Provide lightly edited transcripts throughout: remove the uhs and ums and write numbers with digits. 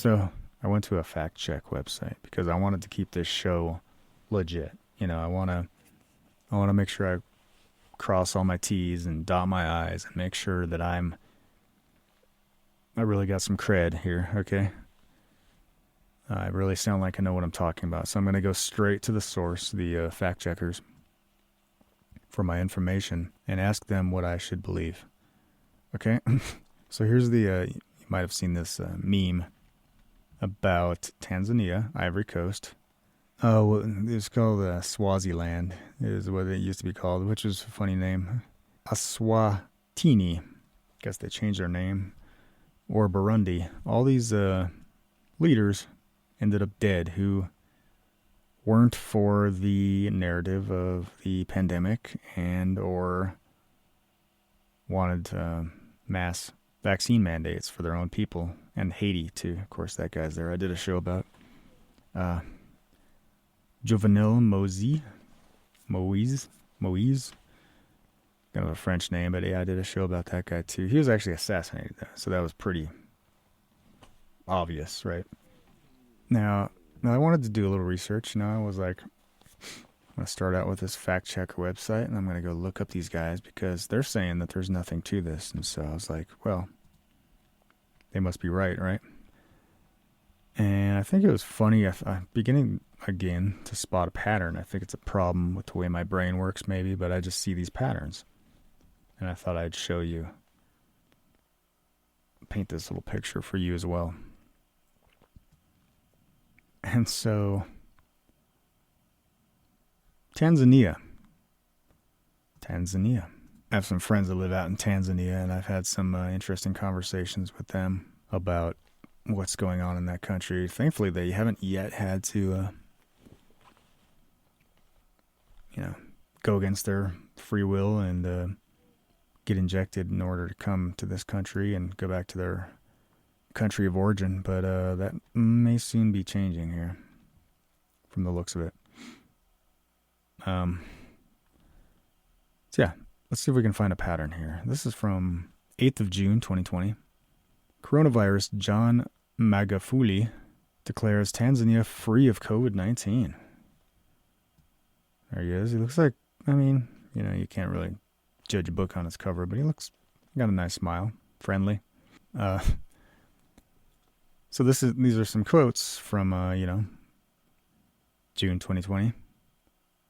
So I went to a fact check website because I wanted to keep this show legit. I want to make sure I cross all my T's and dot my I's and make sure that I really got some cred here, okay? I really sound like I know what I'm talking about. So I'm going to go straight to the source, the fact checkers, for my information and ask them what I should believe. Okay? So here's you might have seen this meme about Tanzania, Ivory Coast. Oh, well, it's called Swaziland, is what it used to be called, which is a funny name. Aswatini. Guess they changed their name. Or Burundi. All these leaders ended up dead who weren't for the narrative of the pandemic and or wanted mass vaccine mandates for their own people. And Haiti, too. Of course, that guy's there. I did a show about Jovenel Moise, kind of a French name, but yeah, I did a show about that guy too. He was actually assassinated, though, so that was pretty obvious, right? Now I wanted to do a little research. I was like, I'm going to start out with this fact checker website, and I'm going to go look up these guys because they're saying that there's nothing to this. And so I was like, well, they must be right? And I think it was funny. I'm beginning again to spot a pattern. I think it's a problem with the way my brain works, maybe, but I just see these patterns. And I thought I'd show you, paint this little picture for you as well. And so, Tanzania. I have some friends that live out in Tanzania, and I've had some interesting conversations with them about what's going on in that country. Thankfully, they haven't yet had to, go against their free will and get injected in order to come to this country and go back to their country of origin. But that may soon be changing here, from the looks of it. So yeah, let's see if we can find a pattern here. This is from 8th of June, 2020. Coronavirus John Magufuli declares Tanzania free of COVID-19. There he is. He looks like, you can't really judge a book on its cover, but he got a nice smile, friendly. So these are some quotes from, June 2020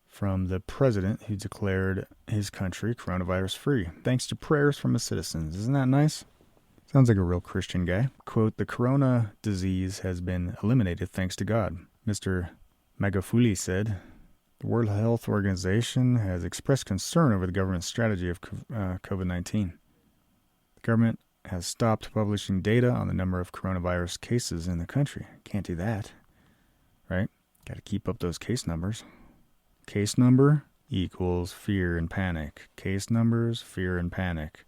from the president who declared his country coronavirus free, thanks to prayers from his citizens. Isn't that nice? Sounds like a real Christian guy. Quote, the corona disease has been eliminated thanks to God, Mr. Magufuli said. The World Health Organization has expressed concern over the government's strategy of COVID-19. The government has stopped publishing data on the number of coronavirus cases in the country. Can't do that, right? Got to keep up those case numbers. Case number equals fear and panic. Case numbers, fear and panic.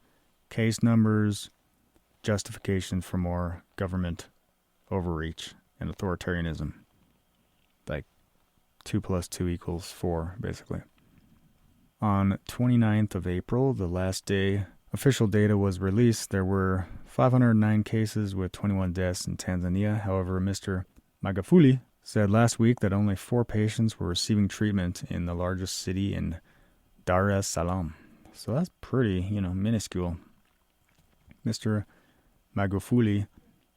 Case numbers, justification for more government overreach and authoritarianism. Like 2 + 2 = 4, basically. On 29th of April, the last day official data was released, there were 509 cases with 21 deaths in Tanzania. However, Mr. Magufuli said last week that only 4 patients were receiving treatment in the largest city in Dar es Salaam. So that's pretty, minuscule. Mr. Magufuli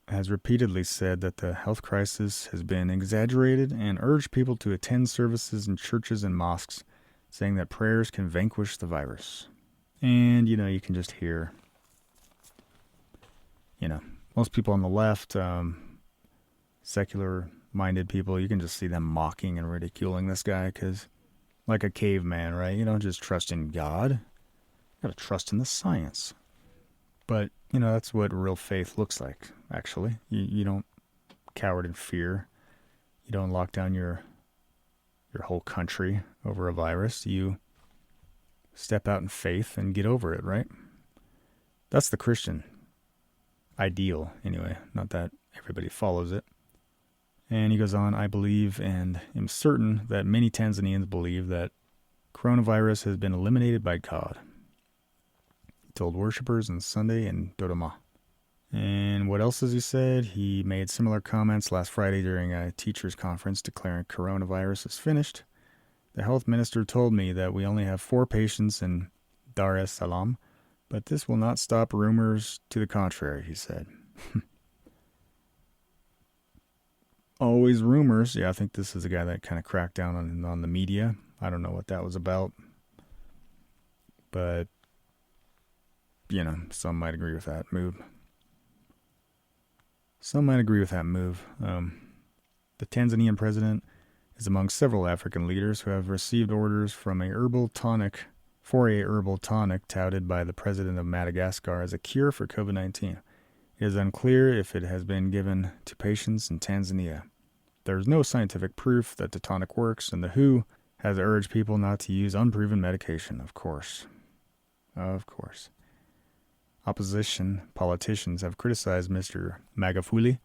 has repeatedly said that the health crisis has been exaggerated and urged people to attend services in churches and mosques, saying that prayers can vanquish the virus. And, you can just hear, most people on the left, secular-minded people, you can just see them mocking and ridiculing this guy because, like a caveman, right? You don't just trust in God. You got to trust in the science. But, that's what real faith looks like, actually. You don't cower in fear. You don't lock down your whole country over a virus. You step out in faith and get over it, right? That's the Christian ideal, anyway. Not that everybody follows it. And he goes on, I believe and am certain that many Tanzanians believe that coronavirus has been eliminated by God. He told worshippers on Sunday in Dodoma. And what else has he said? He made similar comments last Friday during a teachers' conference declaring coronavirus is finished. The health minister told me that we only have 4 patients in Dar es Salaam, but this will not stop rumors to the contrary, he said. Always rumors. Yeah, I think this is the guy that kind of cracked down on the media. I don't know what that was about. But, some might agree with that move. The Tanzanian president is among several African leaders who have received orders from a herbal tonic touted by the president of Madagascar as a cure for COVID-19. It is unclear if it has been given to patients in Tanzania. There is no scientific proof that the tonic works, and the WHO has urged people not to use unproven medication, of course. Opposition politicians have criticized Mr. Magufuli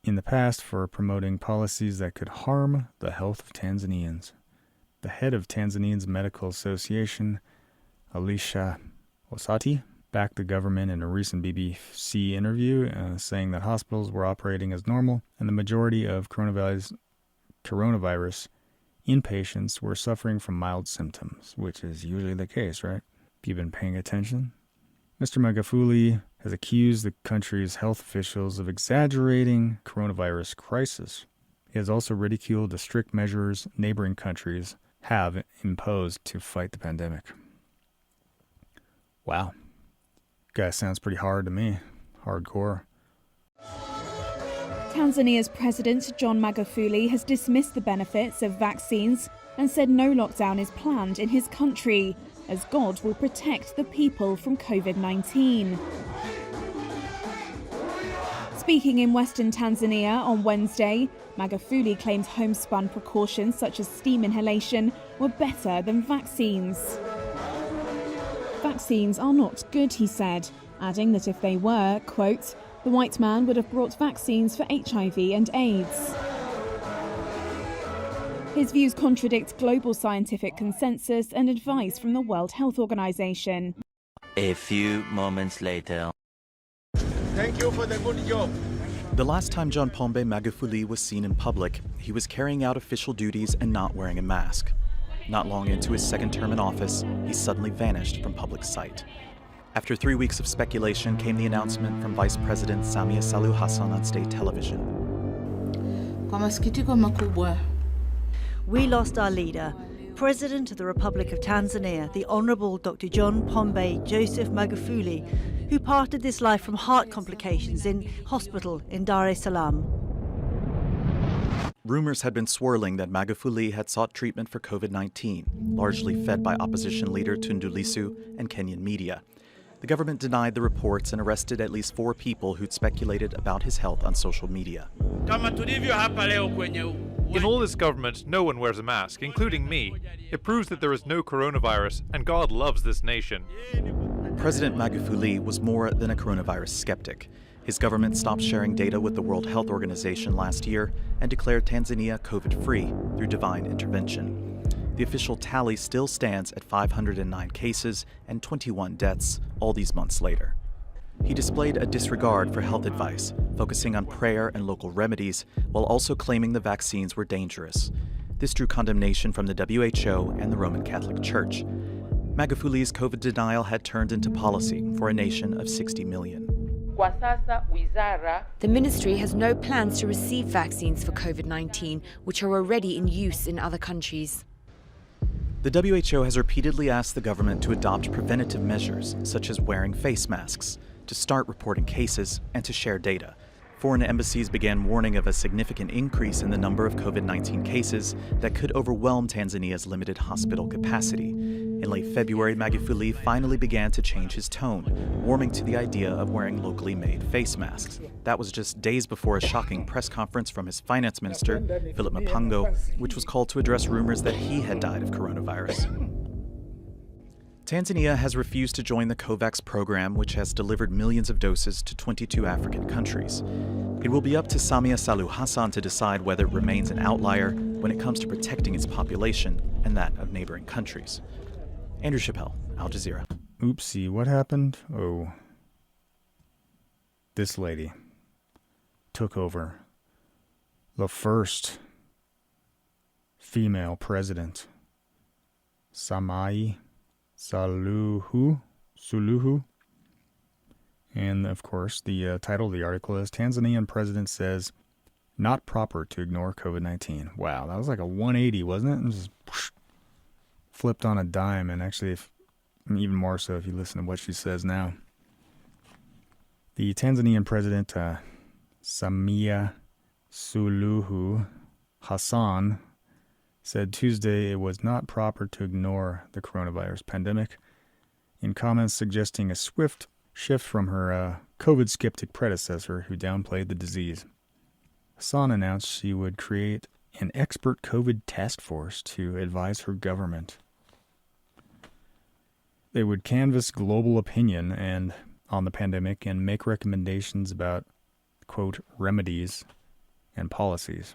in the past for promoting policies that could harm the health of Tanzanians. The head of Tanzania's Medical Association, Alicia Osati, backed the government in a recent BBC interview, saying that hospitals were operating as normal and the majority of coronavirus inpatients were suffering from mild symptoms, which is usually the case, right? If you've been paying attention. Mr. Magufuli has accused the country's health officials of exaggerating coronavirus crisis. He has also ridiculed the strict measures neighboring countries have imposed to fight the pandemic. Wow. Guy sounds pretty hard to me. Hardcore. Tanzania's President John Magufuli has dismissed the benefits of vaccines and said no lockdown is planned in his country, as God will protect the people from COVID-19. Speaking in Western Tanzania on Wednesday, Magufuli claimed homespun precautions such as steam inhalation were better than vaccines. Vaccines are not good, he said, adding that if they were, quote, the white man would have brought vaccines for HIV and AIDS. His views contradict global scientific consensus and advice from the World Health Organization. A few moments later. Thank you for the good job. The last time John Pombe Magufuli was seen in public, he was carrying out official duties and not wearing a mask. Not long into his second term in office, he suddenly vanished from public sight. After 3 weeks of speculation came the announcement from Vice President Samia Suluhu Hassan on state television. Kwa masikitiko makubwa, we lost our leader, President of the Republic of Tanzania, the Honourable Dr. John Pombe Joseph Magufuli, who parted this life from heart complications in hospital in Dar es Salaam. Rumors had been swirling that Magufuli had sought treatment for COVID-19, largely fed by opposition leader Tundu Lissu and Kenyan media. The government denied the reports and arrested at least 4 people who'd speculated about his health on social media. In all this government, no one wears a mask, including me. It proves that there is no coronavirus, and God loves this nation. President Magufuli was more than a coronavirus skeptic. His government stopped sharing data with the World Health Organization last year and declared Tanzania COVID-free through divine intervention. The official tally still stands at 509 cases and 21 deaths all these months later. He displayed a disregard for health advice, focusing on prayer and local remedies, while also claiming the vaccines were dangerous. This drew condemnation from the WHO and the Roman Catholic Church. Magufuli's COVID denial had turned into policy for a nation of 60 million. The ministry has no plans to receive vaccines for COVID-19, which are already in use in other countries. The WHO has repeatedly asked the government to adopt preventative measures, such as wearing face masks, to start reporting cases, and to share data. Foreign embassies began warning of a significant increase in the number of COVID-19 cases that could overwhelm Tanzania's limited hospital capacity. In late February, Magufuli finally began to change his tone, warming to the idea of wearing locally made face masks. That was just days before a shocking press conference from his finance minister, Philip Mpango, which was called to address rumors that he had died of coronavirus. Tanzania has refused to join the COVAX program, which has delivered millions of doses to 22 African countries. It will be up to Samia Suluhu Hassan to decide whether it remains an outlier when it comes to protecting its population and that of neighboring countries. Andrew Chappelle, Al Jazeera. Oopsie, what happened? Oh. this lady took over the first female president, Samia Suluhu. And, of course, the title of the article is Tanzanian President Says Not Proper to Ignore COVID-19. Wow, that was like a 180, wasn't it? It was just flipped on a dime, and actually, even more so if you listen to what she says now. The Tanzanian President, Samia Suluhu Hassan, said Tuesday it was not proper to ignore the coronavirus pandemic, in comments suggesting a swift shift from her COVID-skeptic predecessor who downplayed the disease. Hassan announced she would create an expert COVID task force to advise her government. They would canvass global opinion on the pandemic and make recommendations about, quote, remedies and policies.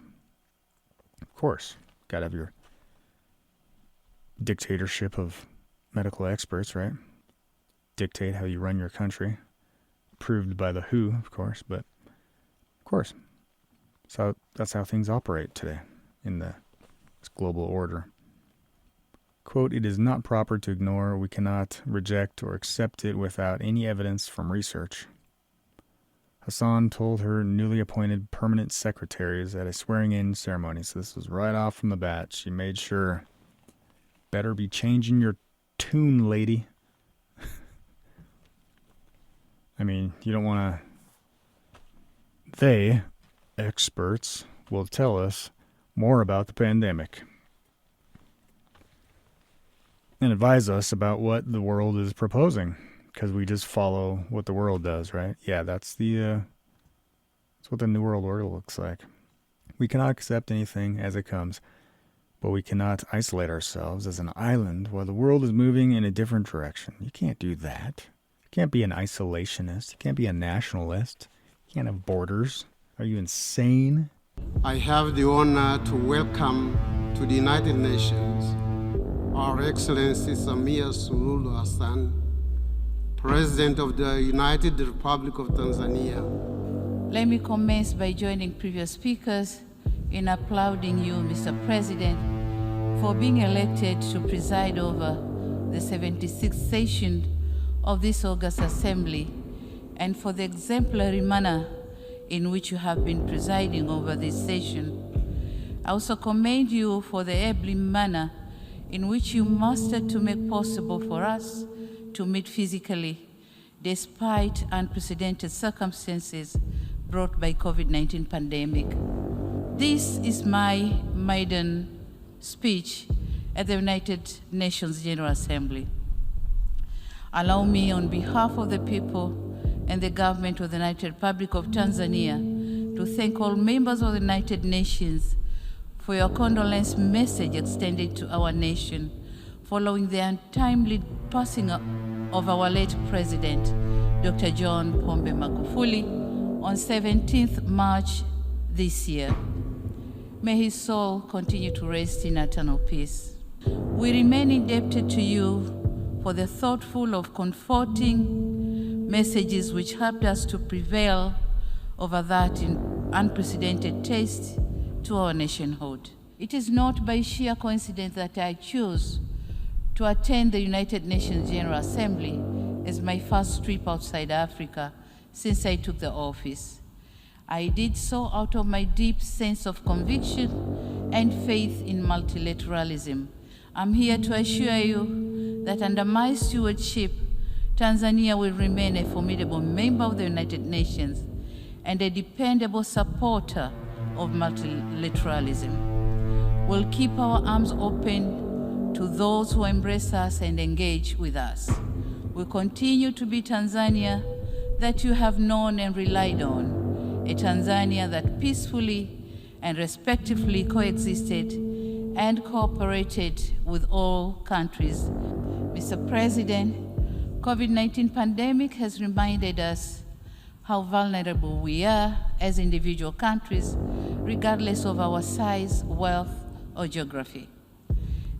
Of course, got to have your dictatorship of medical experts, right? Dictate how you run your country. Approved by the WHO, of course, but of course. So that's how things operate today in this global order. Quote, it is not proper to ignore, we cannot reject or accept it without any evidence from research. Hassan told her newly appointed permanent secretaries at a swearing-in ceremony. So this was right off from the bat. She made sure, better be changing your tune, lady. I mean, you don't want to... They, experts, will tell us more about the pandemic and advise us about what the world is proposing, because we just follow what the world does, right? Yeah, that's what the New World Order looks like. We cannot accept anything as it comes, but we cannot isolate ourselves as an island while the world is moving in a different direction. You can't do that. You can't be an isolationist. You can't be a nationalist. You can't have borders. Are you insane? I have the honor to welcome to the United Nations Our Excellency Samia Suluhu Hassan, President of the United Republic of Tanzania. Let me commence by joining previous speakers in applauding you, Mr. President, for being elected to preside over the 76th session of this August Assembly, and for the exemplary manner in which you have been presiding over this session. I also commend you for the able manner in which you mastered to make possible for us to meet physically, despite unprecedented circumstances brought by COVID-19 pandemic. This is my maiden speech at the United Nations General Assembly. Allow me, on behalf of the people and the government of the United Republic of Tanzania, to thank all members of the United Nations for your condolence message extended to our nation following the untimely passing of our late President, Dr. John Pombe Magufuli, on 17th March this year. May his soul continue to rest in eternal peace. We remain indebted to you for the thoughtful of comforting messages which helped us to prevail over that unprecedented test to our nationhood. It is not by sheer coincidence that I chose to attend the United Nations General Assembly as my first trip outside Africa since I took the office. I did so out of my deep sense of conviction and faith in multilateralism. I'm here to assure you that under my stewardship, Tanzania will remain a formidable member of the United Nations and a dependable supporter of multilateralism. We'll keep our arms open to those who embrace us and engage with us. We'll continue to be Tanzania that you have known and relied on, a Tanzania that peacefully and respectfully coexisted and cooperated with all countries. Mr. President, COVID-19 pandemic has reminded us how vulnerable we are as individual countries, regardless of our size, wealth, or geography.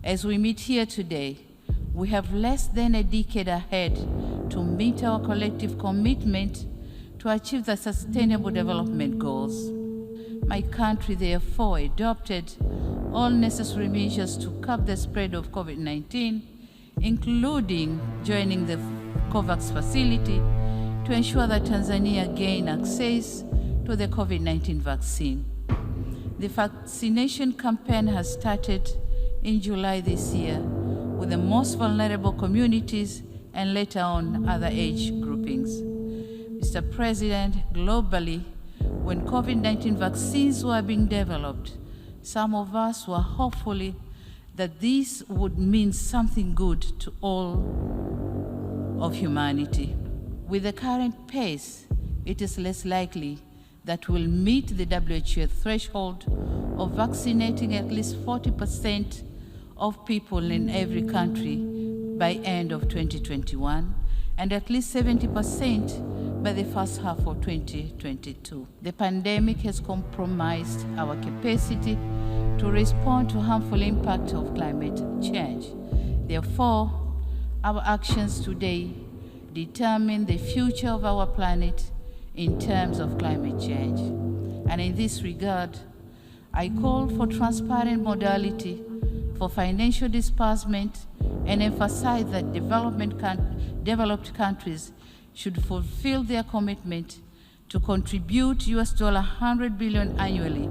As we meet here today, we have less than a decade ahead to meet our collective commitment to achieve the Sustainable Development Goals. My country therefore adopted all necessary measures to curb the spread of COVID-19, including joining the COVAX facility to ensure that Tanzania gain access to the COVID-19 vaccine. The vaccination campaign has started in July this year with the most vulnerable communities and later on other age groupings. Mr. President, globally, when COVID-19 vaccines were being developed, some of us were hopeful that this would mean something good to all of humanity. With the current pace, it is less likely that we'll meet the WHO threshold of vaccinating at least 40% of people in every country by end of 2021 and at least 70% by the first half of 2022. The pandemic has compromised our capacity to respond to harmful impact of climate change. Therefore, our actions today determine the future of our planet in terms of climate change. And in this regard, I call for transparent modality for financial disbursement and emphasize that developed countries should fulfill their commitment to contribute $100 billion annually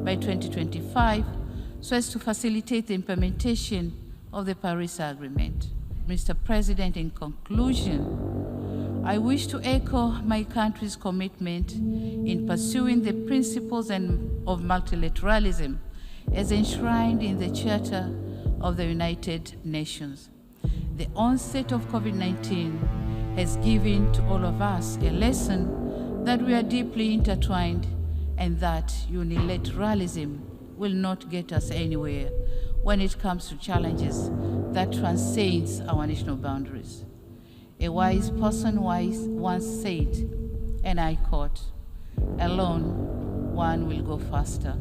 by 2025 so as to facilitate the implementation of the Paris Agreement. Mr. President, in conclusion, I wish to echo my country's commitment in pursuing the principles of multilateralism as enshrined in the Charter of the United Nations. The onset of COVID-19 has given to all of us a lesson that we are deeply intertwined and that unilateralism will not get us anywhere when it comes to challenges that transcends our national boundaries. A wise person once said, and I quote, "Alone, one will go faster,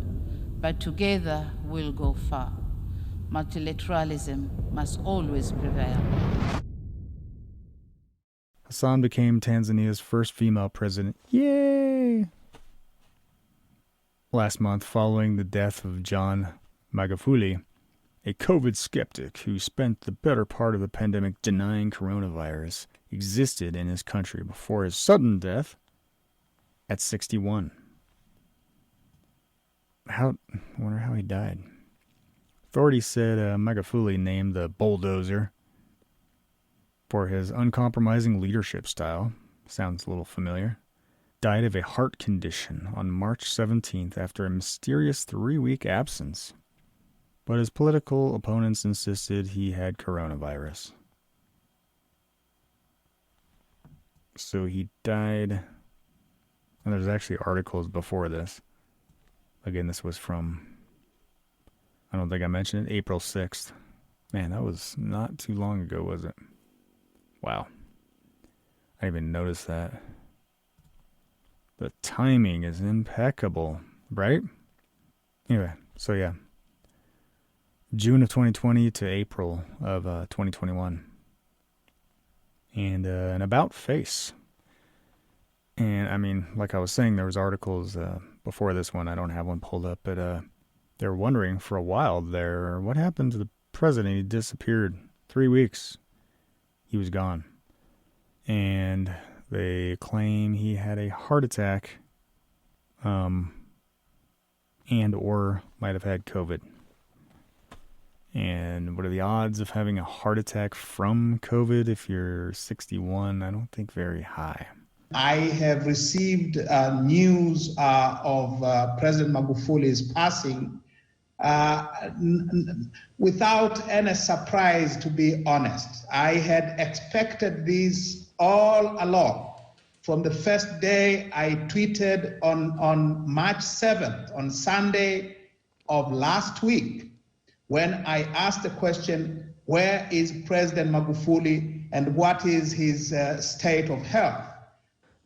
but together we'll go far. Multilateralism must always prevail." Hassan became Tanzania's first female president. Yay! Last month, following the death of John Magufuli, a COVID skeptic who spent the better part of the pandemic denying coronavirus existed in his country before his sudden death at 61. I wonder how he died. Authorities said Magufuli, named the bulldozer for his uncompromising leadership style, sounds a little familiar, died of a heart condition on March 17th after a mysterious 3-week absence. But his political opponents insisted he had coronavirus. So he died, and there's actually articles before this. Again, this was from, I don't think I mentioned it, April 6th. Man, that was not too long ago, was it? Wow. I didn't even notice that. The timing is impeccable, right? Anyway, so yeah. June of 2020 to April of 2021. And an about face. And I mean, like I was saying, there was articles before this one. I don't have one pulled up, but they were wondering for a while there, what happened to the president? He disappeared. 3 weeks. He was gone. And they claim he had a heart attack and or might have had COVID. And what are the odds of having a heart attack from COVID if you're 61? I don't think very high. I have received news of President Magufuli's passing without any surprise, to be honest. I had expected this all along. From the first day I tweeted on March 7th, on Sunday of last week, when I asked the question, where is President Magufuli and what is his state of health?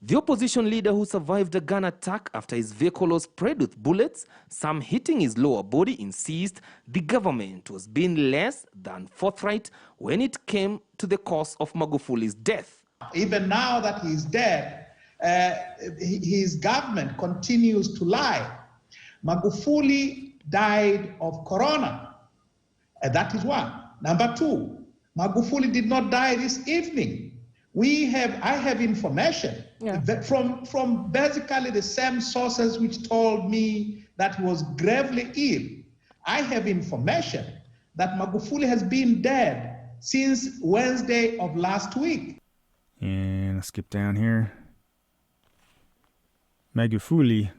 The opposition leader who survived a gun attack after his vehicle was sprayed with bullets, some hitting his lower body, insists the government was being less than forthright when it came to the cause of Magufuli's death. Even now that he's dead, his government continues to lie. Magufuli died of corona. That is one. Number two, Magufuli did not die this evening. I have information that from basically the same sources which told me that he was gravely ill. I have information that Magufuli has been dead since Wednesday of last week. And let's skip down here. Magufuli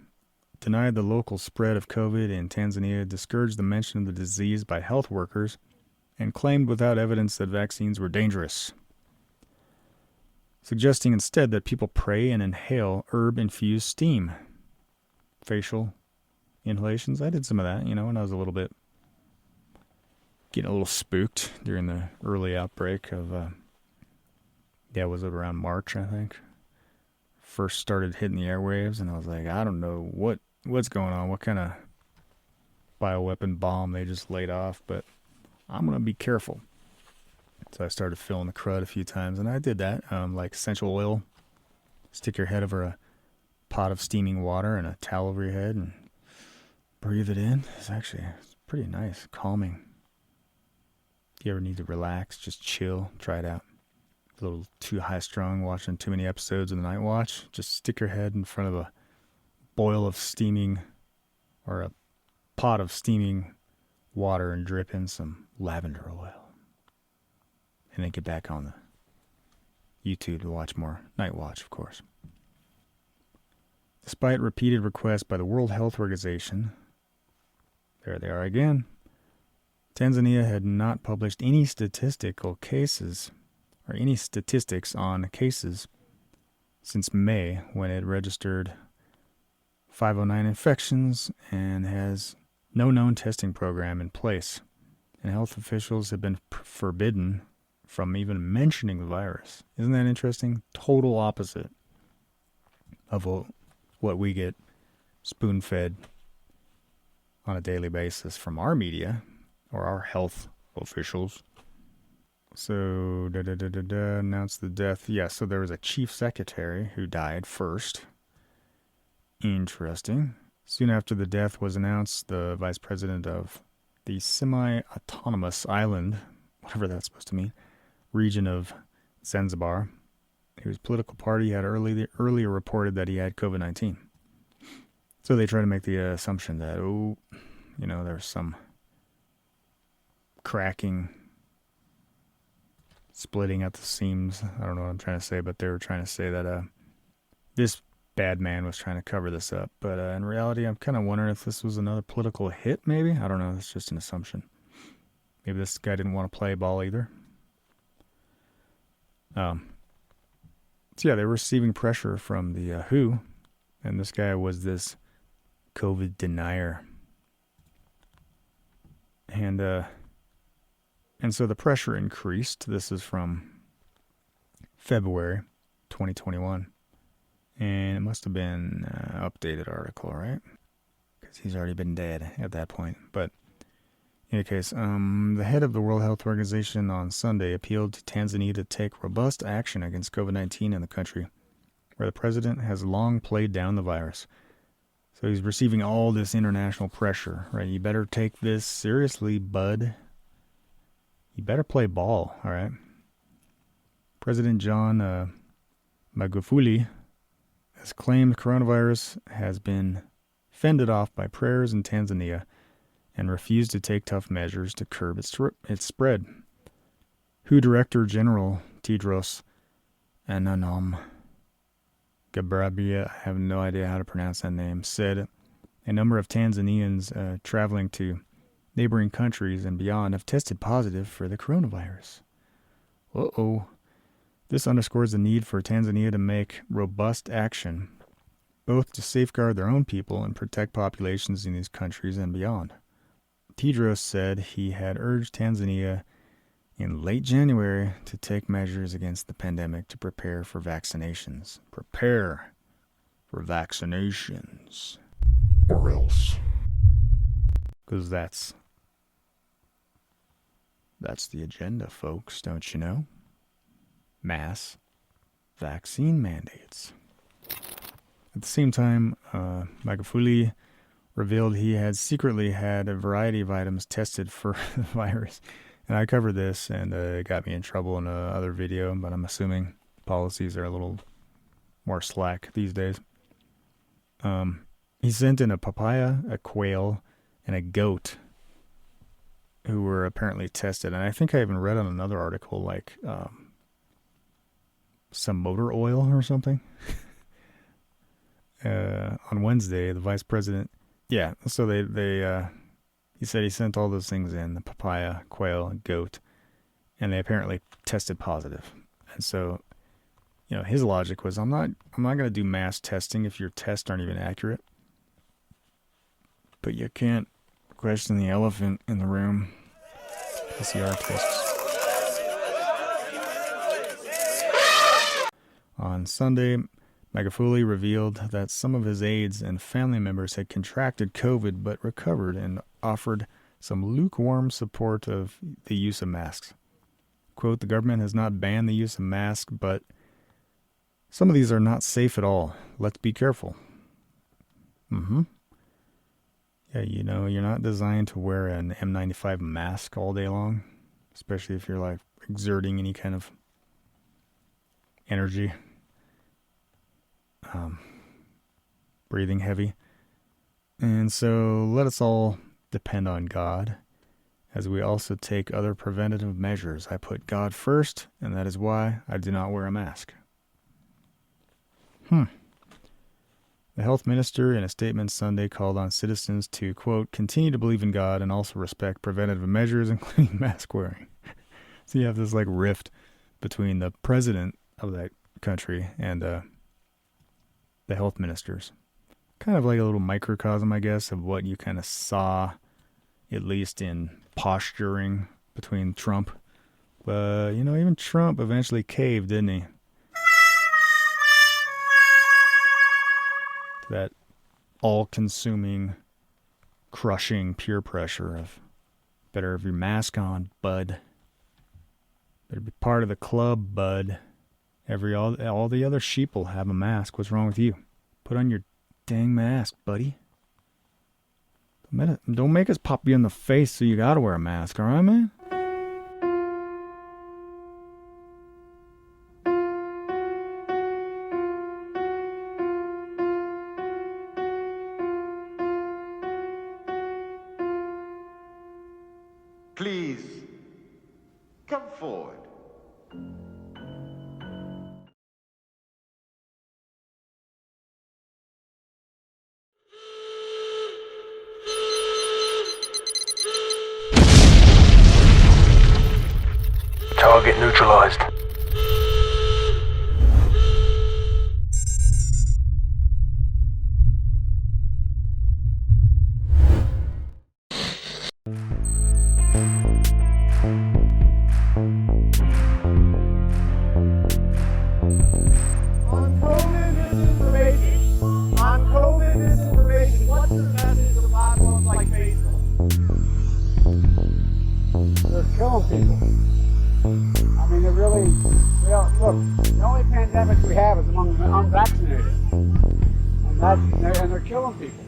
denied the local spread of COVID in Tanzania, discouraged the mention of the disease by health workers, and claimed without evidence that vaccines were dangerous, suggesting instead that people pray and inhale herb-infused steam. Facial inhalations. I did some of that, when I was getting a little spooked during the early outbreak of, was it around March, I think? First started hitting the airwaves, and I was like, I don't know what's going on, what kind of bioweapon bomb they just laid off, but I'm going to be careful. So I started filling the crud a few times, and I did that, like essential oil. Stick your head over a pot of steaming water and a towel over your head and breathe it in. It's pretty nice, calming. If you ever need to relax, just chill, try it out. A little too high-strung, watching too many episodes of The Night Watch, just stick your head in front of a boil of steaming, or a pot of steaming water and drip in some lavender oil. And then get back on the YouTube to watch more Night Watch, of course. Despite repeated requests by the World Health Organization, there they are again, Tanzania had not published any statistical cases, or any statistics on cases, since May, when it registered 509 infections and has no known testing program in place. And health officials have been forbidden from even mentioning the virus. Isn't that interesting? Total opposite of what we get spoon-fed on a daily basis from our media or our health officials. So, announced the death. Yeah, so there was a chief secretary who died first. Interesting. Soon after the death was announced, the vice president of the semi-autonomous island, whatever that's supposed to mean, region of Zanzibar, whose political party had earlier reported that he had COVID-19. So they try to make the assumption that, there's some cracking, splitting at the seams. I don't know what I'm trying to say, but they were trying to say that this bad man was trying to cover this up. But in reality, I'm kind of wondering if this was another political hit, maybe? I don't know. It's just an assumption. Maybe this guy didn't want to play ball either. So yeah, they were receiving pressure from the WHO, and this guy was this COVID denier. And so the pressure increased. This is from February 2021. And it must have been an updated article, right? Because he's already been dead at that point. But in any case, the head of the World Health Organization on Sunday appealed to Tanzania to take robust action against COVID-19 in the country, where the president has long played down the virus. So he's receiving all this international pressure, right? You better take this seriously, bud. You better play ball, all right? President John Magufuli has claimed coronavirus has been fended off by prayers in Tanzania and refused to take tough measures to curb its spread. WHO Director General Tedros Adhanom Ghebreyesus, I have no idea how to pronounce that name, said a number of Tanzanians traveling to neighboring countries and beyond have tested positive for the coronavirus. Uh-oh. This underscores the need for Tanzania to make robust action, both to safeguard their own people and protect populations in these countries and beyond. Tedros said he had urged Tanzania in late January to take measures against the pandemic to prepare for vaccinations. Prepare for vaccinations. Or else. Because that's the agenda, folks, don't you know? Mass vaccine mandates. At the same time, Magufuli revealed he had secretly had a variety of items tested for the virus. And I covered this, and it got me in trouble in another video, but I'm assuming policies are a little more slack these days. He sent in a papaya, a quail, and a goat who were apparently tested. And I think I even read on another article, like some motor oil or something. On Wednesday, the vice president, so he said he sent all those things in, the papaya, quail, and goat, and they apparently tested positive. And so, his logic was, I'm not going to do mass testing if your tests aren't even accurate. But you can't question the elephant in the room. PCR tests. On Sunday, Magufuli revealed that some of his aides and family members had contracted COVID but recovered, and offered some lukewarm support of the use of masks. Quote, the government has not banned the use of masks, but some of these are not safe at all. Let's be careful. Yeah, you're not designed to wear an N95 mask all day long, especially if you're exerting any kind of energy. Breathing heavy. And so let us all depend on God, as we also take other preventative measures. I put God first, and that is why I do not wear a mask. The health minister, in a statement Sunday, called on citizens to, quote, continue to believe in God and also respect preventative measures, including mask wearing. So you have this rift between the president of that country and the health ministers. Kind of like a little microcosm, I guess, of what you kind of saw, at least in posturing between Trump. But, even Trump eventually caved, didn't he? That all-consuming, crushing peer pressure of better have your mask on, bud. Better be part of the club, bud. All the other sheep will have a mask. What's wrong with you? Put on your dang mask, buddy. Don't make us pop you in the face so you gotta wear a mask, alright, man? Please, come forward. Target neutralized. On COVID disinformation, what's the message of platforms like Facebook? They're killing people. I mean, they're really, look, the only pandemic we have is among the unvaccinated. And they're killing people.